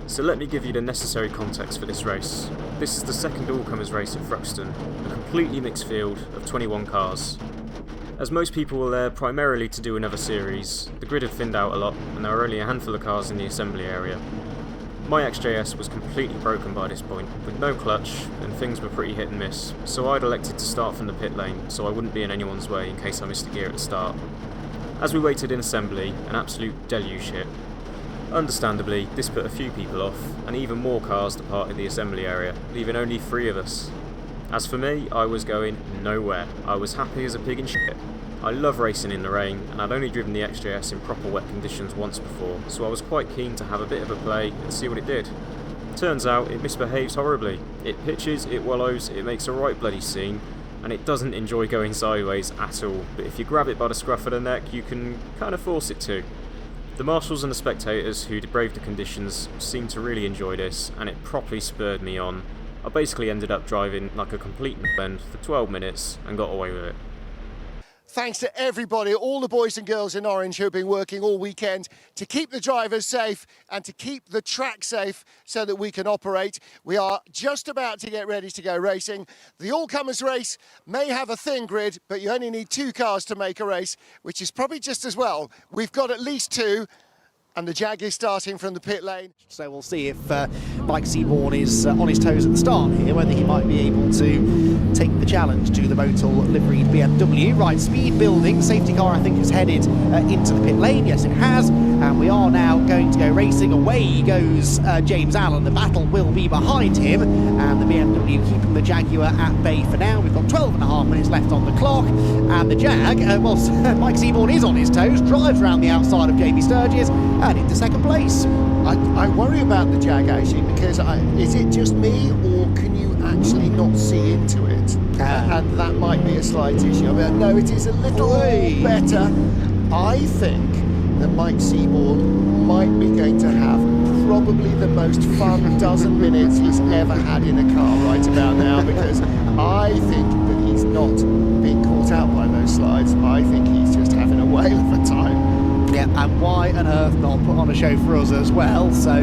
So let me give you the necessary context for this race. This is the second Allcomers race at Thruxton, a completely mixed field of 21 cars. As most people were there primarily to do another series, the grid had thinned out a lot and there were only a handful of cars in the assembly area. My XJS was completely broken by this point, with no clutch, and things were pretty hit and miss, so I'd elected to start from the pit lane so I wouldn't be in anyone's way in case I missed a gear at the start. As we waited in assembly, an absolute deluge hit. Understandably, this put a few people off, and even more cars departed the assembly area, leaving only 3 of us. As for me, I was going nowhere. I was happy as a pig in shit. I love racing in the rain, and I'd only driven the XJS in proper wet conditions once before, so I was quite keen to have a bit of a play and see what it did. Turns out, it misbehaves horribly. It pitches, it wallows, it makes a right bloody scene, and it doesn't enjoy going sideways at all, but if you grab it by the scruff of the neck, you can kind of force it to. The marshals and the spectators who'd braved the conditions seemed to really enjoy this, and it properly spurred me on. I basically ended up driving like a complete bend for 12 minutes and got away with it. Thanks to everybody, all the boys and girls in orange who have been working all weekend to keep the drivers safe and to keep the track safe so that we can operate. We are just about to get ready to go racing. The Allcomers race may have a thin grid, but you only need 2 cars to make a race, which is probably just as well. We've got at least 2. And the Jag is starting from the pit lane. So we'll see if Mike Seaborn is on his toes at the start here, whether he might be able to take the challenge to the Motul liveried BMW. Right, speed building. Safety car, I think, has headed into the pit lane. Yes, it has. And we are now going to go racing. Away goes James Allen. The battle will be behind him. And the BMW keeping the Jaguar at bay for now. We've got 12.5 minutes left on the clock. And the Jag, Mike Seaborn is on his toes, drives around the outside of Jamie Sturges and into second place. I worry about the Jag actually, because is it just me, or can you actually not see into it? And that might be a slight issue. I mean, no, it is a little better. I think that Mike Seaborn might be going to have probably the most fun dozen minutes he's ever had in a car right about now, because I think that he's not being caught out by those slides. I think he's just having a whale of a time. Yeah, and why on earth not put on a show for us as well? So,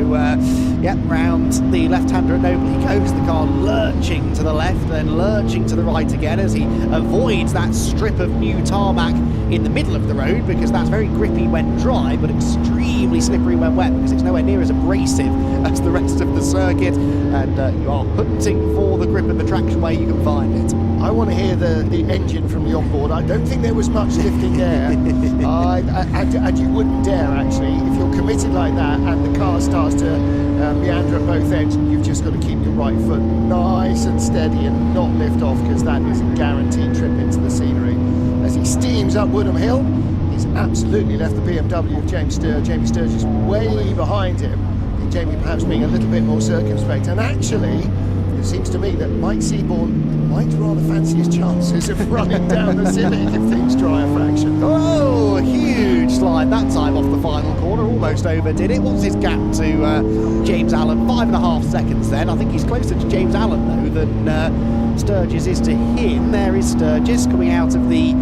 yeah, round the left-hander at Noble he goes, the car lurching to the left, then lurching to the right again as he avoids that strip of new tarmac in the middle of the road, because that's very grippy when dry, but extremely slippery when wet, because it's nowhere near as abrasive as the rest of the circuit, and you are hunting for the grip and the traction where you can find it. I want to hear the engine from the onboard. I don't think there was much lifting there. And you wouldn't dare, actually. If you're committed like that and the car starts to meander at both ends, you've just got to keep your right foot nice and steady and not lift off, because that is a guaranteed trip into the scenery. As he steams up Woodham Hill, he's absolutely left the BMW of Jamie Sturges way behind him. And Jamie perhaps being a little bit more circumspect. And actually, it seems to me that Mike Seaborn might rather fancy his chances of running down the Civic if things dry a fraction. Oh, huge slide that time off the final corner, almost overdid it. What's his gap to James Allen? 5.5 seconds then. I think he's closer to James Allen though than Sturges is to him. There is Sturges coming out of the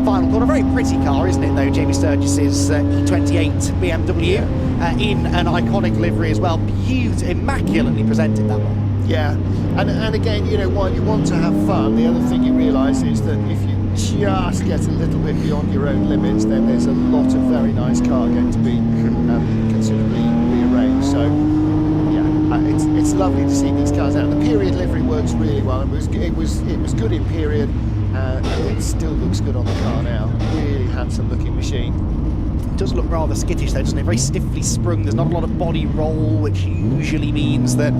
final corner. Very pretty car, isn't it though, Jamie Sturges' E28 BMW in an iconic livery as well. Immaculately presented, that one. Yeah, and again, you know, while you want to have fun, the other thing you realise is that if you just get a little bit beyond your own limits, then there's a lot of very nice car going to be considerably rearranged. So, yeah, it's lovely to see these cars out. The period livery works really well. It was good in period, and it still looks good on the car now. Really handsome looking machine. Does look rather skittish though, doesn't it? Very stiffly sprung. There's not a lot of body roll, which usually means that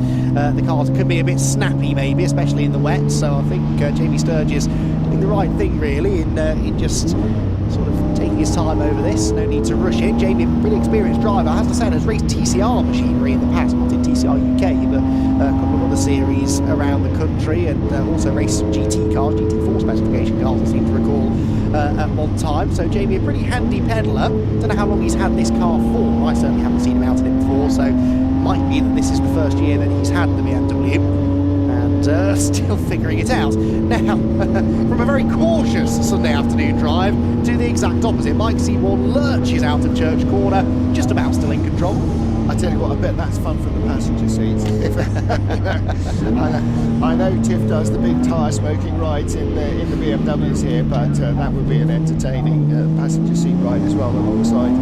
the cars can be a bit snappy maybe, especially in the wet. So I think Jamie Sturges doing the right thing really in just sort of taking his time over this. No need to rush it. Jamie, a really experienced driver, as I said, has raced TCR machinery in the past, not in TCR UK, but a couple of other series around the country, and also raced some GT cars, GT4 specification cars, I seem to recall, at one time. So Jamie, a pretty handy peddler. Don't know how long he's had this car for. I certainly haven't seen him out in it before, so might be that this is the first year that he's had the BMW. And and still figuring it out. Now, from a very cautious Sunday afternoon drive to the exact opposite, Mike Seymour lurches out of Church Corner, just about still in control. I tell you what, I bet that's fun from the passenger seats. I know Tiff does the big tyre smoking rides in the BMWs here, but that would be an entertaining passenger seat ride as well, alongside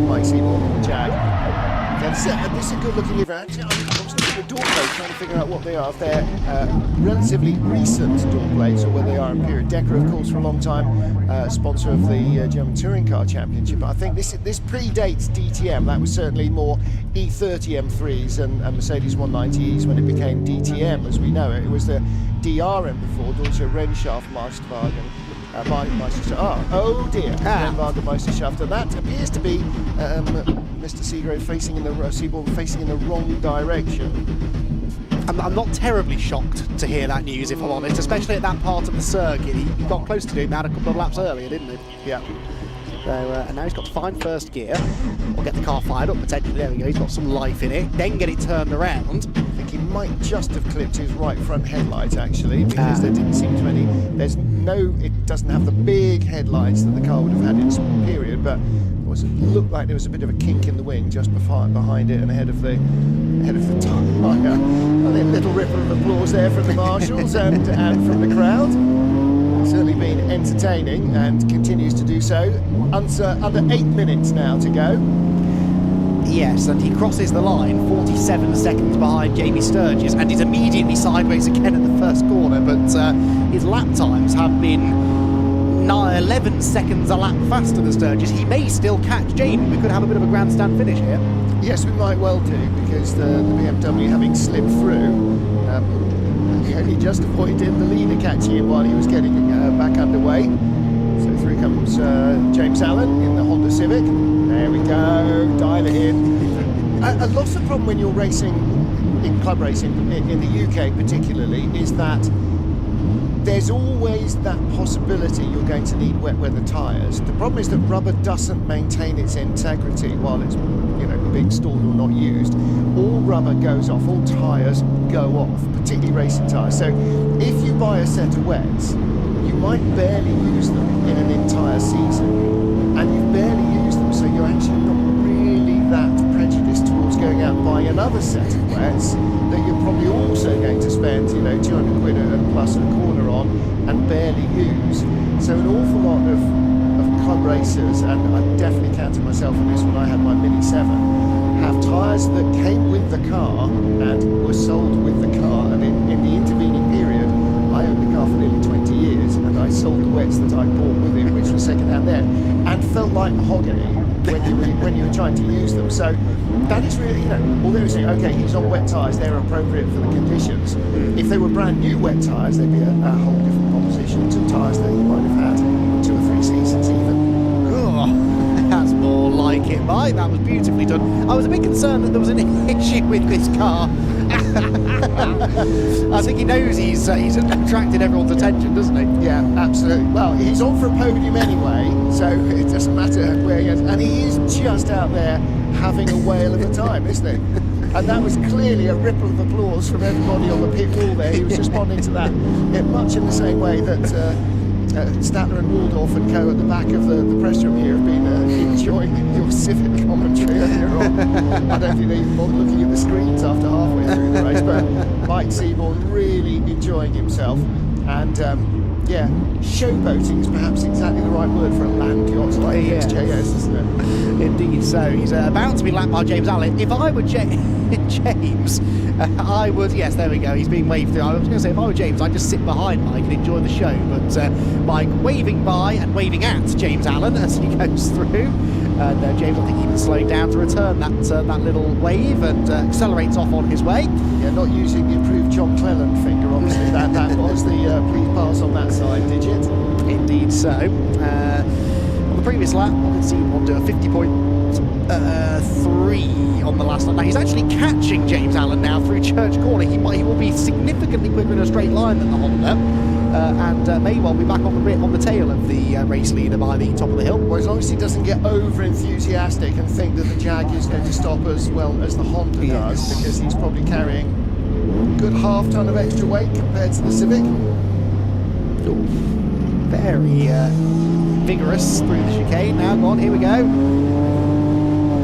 Mike Seymour on the Jag. This is a good looking event. Actually, I was looking at the door plates, trying to figure out what they are. If they're relatively recent door plates, or whether they are in period. Decker, of course, for a long time, sponsor of the German Touring Car Championship. But I think this predates DTM. That was certainly more E30 M3s and Mercedes 190Es when it became DTM as we know it. It was the DRM before, Deutsche Rennschaftsmeisterwagen. Oh dear, Rennwagenmeisterschaft. And that appears to be Mr. Seagrove facing in the wrong direction. I'm not terribly shocked to hear that news, if I'm honest, especially at that part of the circuit. He got close to doing that a couple of laps earlier, didn't he? Yeah. So, and now he's got to find first gear, or get the car fired up potentially. There we go, he's got some life in it, then get it turned around. I think he might just have clipped his right front headlights actually, because there didn't seem to be any. It doesn't have the big headlights that the car would have had in its period, but it looked like there was a bit of a kink in the wing just behind it and ahead of the tyre. A little ripple of applause there from the marshals and from the crowd. Certainly been entertaining and continues to do so. Under 8 minutes now to go. Yes, and he crosses the line 47 seconds behind Jamie Sturges, and he's immediately sideways again at the first corner, but his lap times have been 11 seconds a lap faster than Sturges. He may still catch Jamie. We could have a bit of a grandstand finish here. Yes, we might well do, because the BMW, having slipped through, he only just avoided the leader catching him while he was getting back underway. So through comes James Allen in the Honda Civic. There we go, dial it in. A lot of problem when you're racing, in club racing, in the UK particularly, is that there's always that possibility you're going to need wet weather tyres. The problem is that rubber doesn't maintain its integrity while it's being stored or not used. All rubber goes off, all tyres go off, particularly racing tyres. So if you buy a set of wets, you might barely use them in an entire season, and you've barely used them, so you're actually not really that prejudiced towards going out and buying another set of wets that you're probably also going to spend 200 quid and plus a corner on and barely use. So an awful lot of club racers, and I definitely counted myself in this when I had my Mini 7, have tyres that came with the car and were sold with the car, and in the intervening period I owned the car for nearly 20 years and I sold the wets that I bought with it, which was second hand then, and felt like mahogany when you were trying to use them. So that is really, although you say, okay, he's on wet tyres, they're appropriate for the conditions. If they were brand new wet tyres, they'd be a whole different proposition to tyres that he might have had 2 or 3 seasons even. That's more like it, Mike. That was beautifully done. I was a bit concerned that there was an issue with this car. I think he knows he's attracted everyone's attention, doesn't he? Yeah, absolutely. Well, he's on for a podium anyway, so it doesn't matter where he is. And he is just out there having a whale of a time, isn't he? And that was clearly a ripple of applause from everybody on the pit wall there. He was responding to that much in the same way that Statler and Waldorf and co at the back of the press room here have been enjoying your Civic commentary earlier on. I don't think they even bothered looking at the screens after halfway through the race, but Mike Seymour really enjoying himself. And showboating is perhaps exactly the right word for a land yacht like the XJS, isn't it? Indeed so. He's about to be lapped by James Allen. If I were James, I would, yes, there we go, he's being waved through. I was going to say, if I were James, I'd just sit behind Mike and enjoy the show, but Mike waving by and waving at James Allen as he goes through. And James, I think, even slowing down to return that little wave and accelerates off on his way. Yeah, not using the approved John Cleland finger, obviously. that was the please pass on that side digit. Indeed so. On the previous lap, I can see him do a 50.3 on the last lap. Now he's actually catching James Allen now through Church Corner. He will be significantly quicker in a straight line than the Honda. And may well be back on the tail of the race leader by the top of the hill. Well, as long as he doesn't get over enthusiastic and think that the Jag is going to stop as well as the Honda does, because he's probably carrying Good half ton of extra weight compared to the Civic. Very vigorous through the chicane. Now, go on, here we go.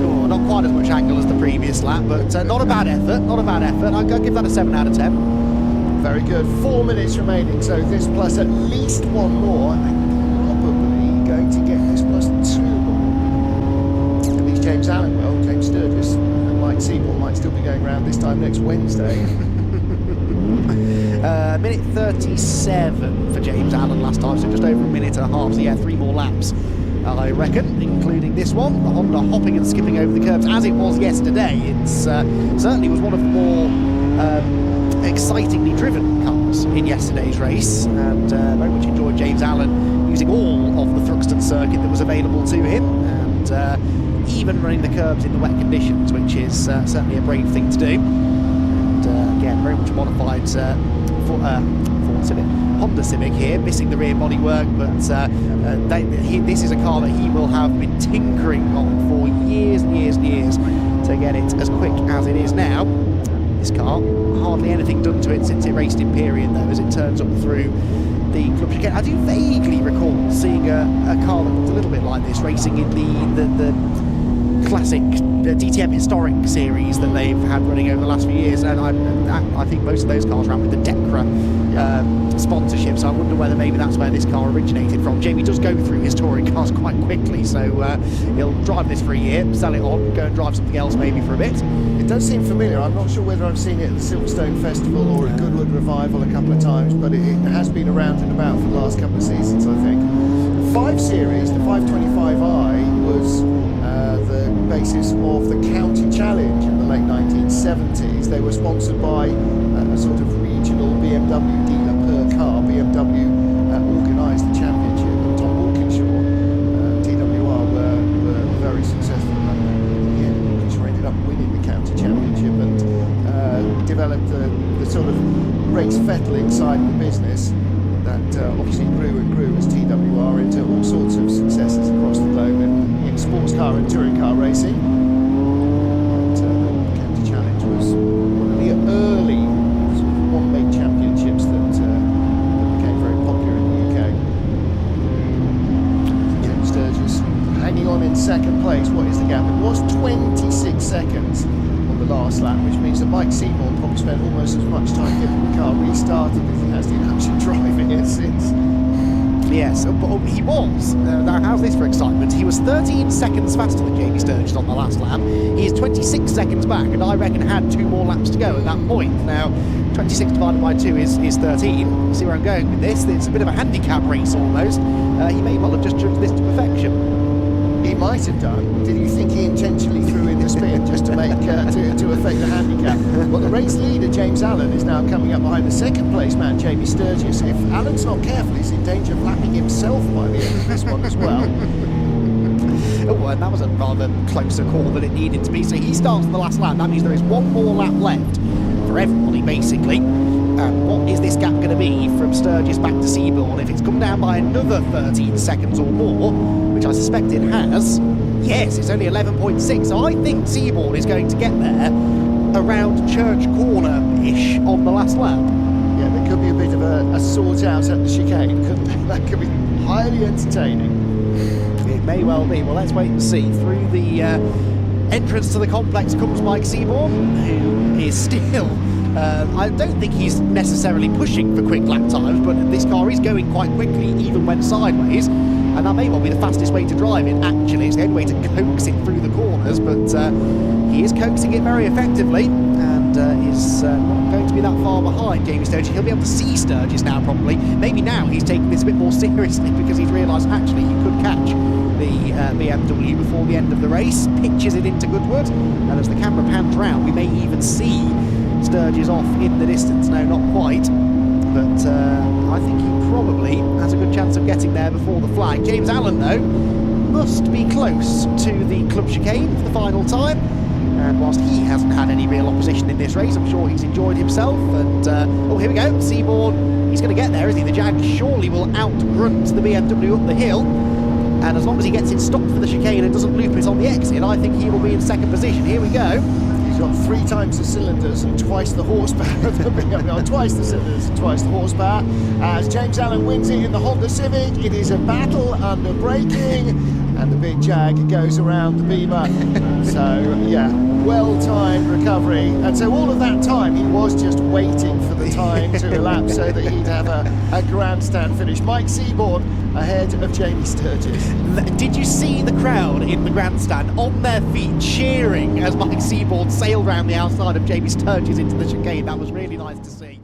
Oh, not quite as much angle as the previous lap, but not a bad effort, not a bad effort. I'll give that a 7 out of 10. Very good. 4 minutes remaining, so this plus at least one more, and probably going to get this plus 2 more. At least James Allen will, James Sturges, and Mike Seaborn might still be going around this time next Wednesday. Minute 37 for James Allen last time, so just over a minute and a half, so yeah, 3 more laps, I reckon, including this one. The Honda hopping and skipping over the curbs as it was yesterday. It certainly was one of the more excitingly driven cars in yesterday's race, and very much enjoyed James Allen using all of the Thruxton circuit that was available to him, and even running the curbs in the wet conditions, which is certainly a brave thing to do. And again, very much modified Ford Civic, Honda Civic here, missing the rear bodywork, but this is a car that he will have been tinkering on for years and years and years to get it as quick as it is now. This car, hardly anything done to it since it raced Imperial though, as it turns up through the club chicane. I do vaguely recall seeing a car that looked a little bit like this racing in the classic DTM historic series that they've had running over the last few years, and I think most of those cars ran with the Decra sponsorship, so I wonder whether maybe that's where this car originated from. Jamie does go through his touring cars quite quickly, so he'll drive this for a year, sell it on, go and drive something else maybe for a bit. It does seem familiar. I'm not sure whether I've seen it at the Silverstone Festival or at Goodwood Revival a couple of times, but it has been around and about for the last couple of seasons, I think. The 5 Series, the 525i, was the basis of the County Challenge in the late 1970s. They were sponsored by a sort of regional BMW dealer per car. BMW organised the championship, and Tom Walkinshaw, TWR, were very successful. In the end, Walkinshaw ended up winning the County Championship and developed the sort of race fettling side of the business that obviously grew and grew as TWR into all sorts of successes across the globe in sports car and touring car racing. And the County Challenge was one of the early sort of one-make championships that became very popular in the UK. James Sturges hanging on in second place. What is the gap? It was 26 seconds on the last lap, which means that Mike Seaborn probably spent almost as much time getting the car restarted as he has been actually driving it since. Yes, but he was. Now, how's this for excitement? He was 13 seconds faster than Jamie Sturges on the last lap. He is 26 seconds back, and I reckon had 2 more laps to go at that point. Now, 26 divided by 2 is 13. See where I'm going with this? It's a bit of a handicap race almost. He may well have just judged this to perfection. He might have done. Did you think he intentionally threw in the spin just to make to affect the handicap? Well, the race leader James Allen is now coming up behind the second place man Jamie Sturges. If Allen's not careful, he's in danger of lapping himself by the end of this one as well. Oh, and that was a rather closer call than it needed to be. So he starts on the last lap. That means there is 1 more lap left for everybody, basically. And what is this gap going to be from Sturges back to Seaborn? If it's come down by another 13 seconds or more, which I suspect it has, yes, it's only 11.6. So I think Seaborn is going to get there around Church Corner-ish on the last lap. Yeah, there could be a bit of a sort out at the chicane, couldn't there? That could be highly entertaining. It may well be. Well, let's wait and see. Through the entrance to the complex comes Mike Seaborn, who is still... I don't think he's necessarily pushing for quick lap times, but this car is going quite quickly, even when sideways, and that may well be the fastest way to drive it, actually. It's the only way to coax it through the corners, but he is coaxing it very effectively, and is not going to be that far behind Jamie Sturges. He'll be able to see Sturges now, probably. Maybe now he's taking this a bit more seriously, because he's realised, actually, he could catch the BMW before the end of the race, pitches it into Goodwood, and as the camera pans round, we may even see Sturges off in the distance. No, not quite, but I think he probably has a good chance of getting there before the flag. James Allen, though, must be close to the club chicane for the final time, and whilst he hasn't had any real opposition in this race, I'm sure he's enjoyed himself. And oh, here we go, Seaborn, he's going to get there, isn't he? The Jag surely will out-grunt the BMW up the hill, and as long as he gets it stopped for the chicane and doesn't loop it on the exit, I think he will be in second position. Here we go. He's got 3 times the cylinders and twice the horsepower of the BMW. Twice the cylinders and twice the horsepower. As James Allen wins it in the Honda Civic, it is a battle under braking, and the big Jag goes around the Beamer. So, yeah, well-timed recovery. And so all of that time, he was just waiting for the time to elapse so that he'd have a grandstand finish. Mike Seaborn ahead of Jamie Sturges. Did you see the crowd in the grandstand on their feet cheering as Mike Seaborn sailed round the outside of Jamie Sturges into the chicane? That was really nice to see.